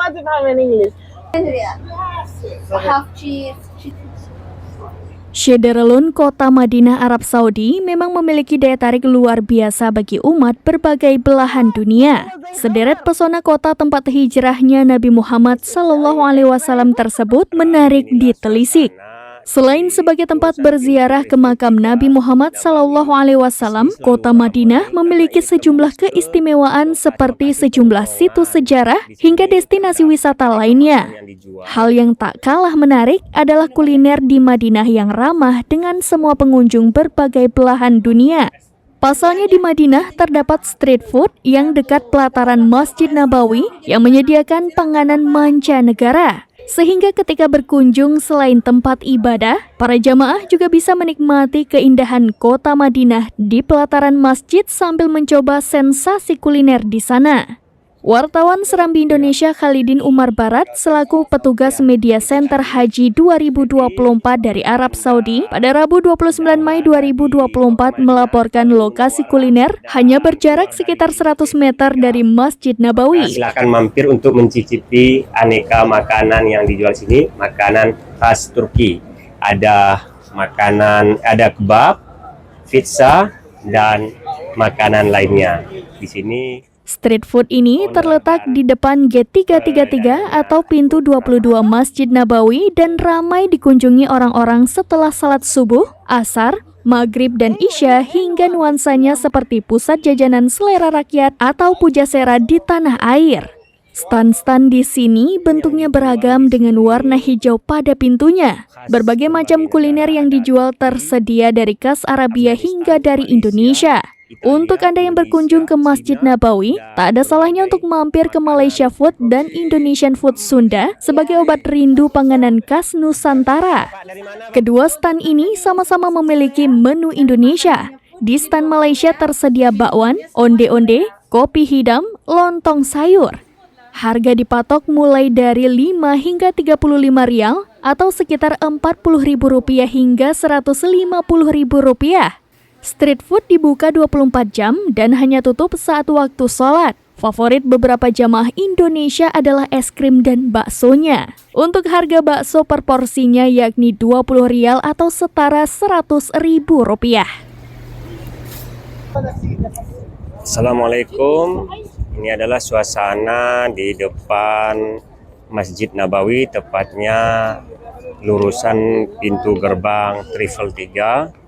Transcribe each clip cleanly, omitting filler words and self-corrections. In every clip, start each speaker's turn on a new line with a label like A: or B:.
A: ما تفهم الانجليش.
B: half cheese.
C: Syederalun, kota Madinah, Arab Saudi, memang memiliki daya tarik luar biasa bagi umat berbagai belahan dunia. Sederet pesona kota tempat hijrahnya Nabi Muhammad SAW tersebut menarik ditelisik. Selain sebagai tempat berziarah ke makam Nabi Muhammad SAW, kota Madinah memiliki sejumlah keistimewaan seperti sejumlah situs sejarah hingga destinasi wisata lainnya. Hal yang tak kalah menarik adalah kuliner di Madinah yang ramah dengan semua pengunjung berbagai belahan dunia. Pasalnya di Madinah terdapat street food yang dekat pelataran Masjid Nabawi yang menyediakan panganan mancanegara. Sehingga ketika berkunjung selain tempat ibadah, para jamaah juga bisa menikmati keindahan kota Madinah di pelataran masjid sambil mencoba sensasi kuliner di sana. Wartawan Serambi Indonesia Khalidin Umar Barat selaku petugas Media Center Haji 2024 dari Arab Saudi pada Rabu 29 Mei 2024 melaporkan lokasi kuliner hanya berjarak sekitar 100 meter dari Masjid Nabawi.
D: Silakan mampir untuk mencicipi aneka makanan yang dijual sini, makanan khas Turki. Ada kebab, pizza, dan makanan lainnya. Di sini
C: Street food ini terletak di depan gate 333 atau pintu 22 Masjid Nabawi dan ramai dikunjungi orang-orang setelah salat subuh, asar, maghrib, dan isya hingga nuansanya seperti pusat jajanan selera rakyat atau pujasera di tanah air. Stan-stan di sini bentuknya beragam dengan warna hijau pada pintunya. Berbagai macam kuliner yang dijual tersedia dari khas Arabia hingga dari Indonesia. Untuk Anda yang berkunjung ke Masjid Nabawi, tak ada salahnya untuk mampir ke Malaysia Food dan Indonesian Food Sunda sebagai obat rindu panganan khas Nusantara. Kedua stan ini sama-sama memiliki menu Indonesia. Di stan Malaysia tersedia bakwan, onde-onde, kopi hidam, lontong sayur. Harga dipatok mulai dari 5 hingga 35 rial atau sekitar Rp40.000 hingga Rp150.000. Street food dibuka 24 jam dan hanya tutup saat waktu sholat. Favorit beberapa jamaah Indonesia adalah es krim dan baksonya. Untuk harga bakso per porsinya yakni 20 rial atau setara Rp100.000.
D: Assalamualaikum. Ini adalah suasana di depan Masjid Nabawi, tepatnya lurusan pintu gerbang Trifle 3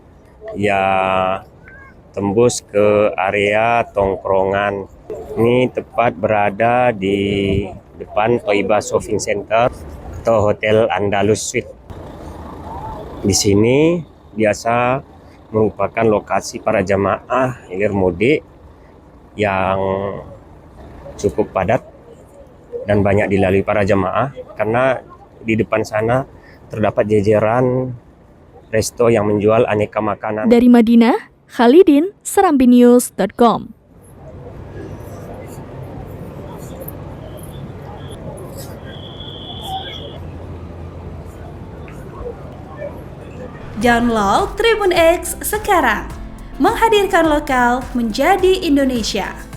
D: yang tembus ke area tongkrongan. Ini tepat berada di depan Toibah Shopping Center atau Hotel Andalus Suite. Di sini biasa merupakan lokasi para jamaah hilir mudik yang cukup padat dan banyak dilalui para jamaah karena di depan sana terdapat jajaran resto yang menjual aneka makanan.
C: Dari Madinah, Khalidin, serambinews.com.
E: Download Tribun X sekarang, menghadirkan lokal menjadi Indonesia.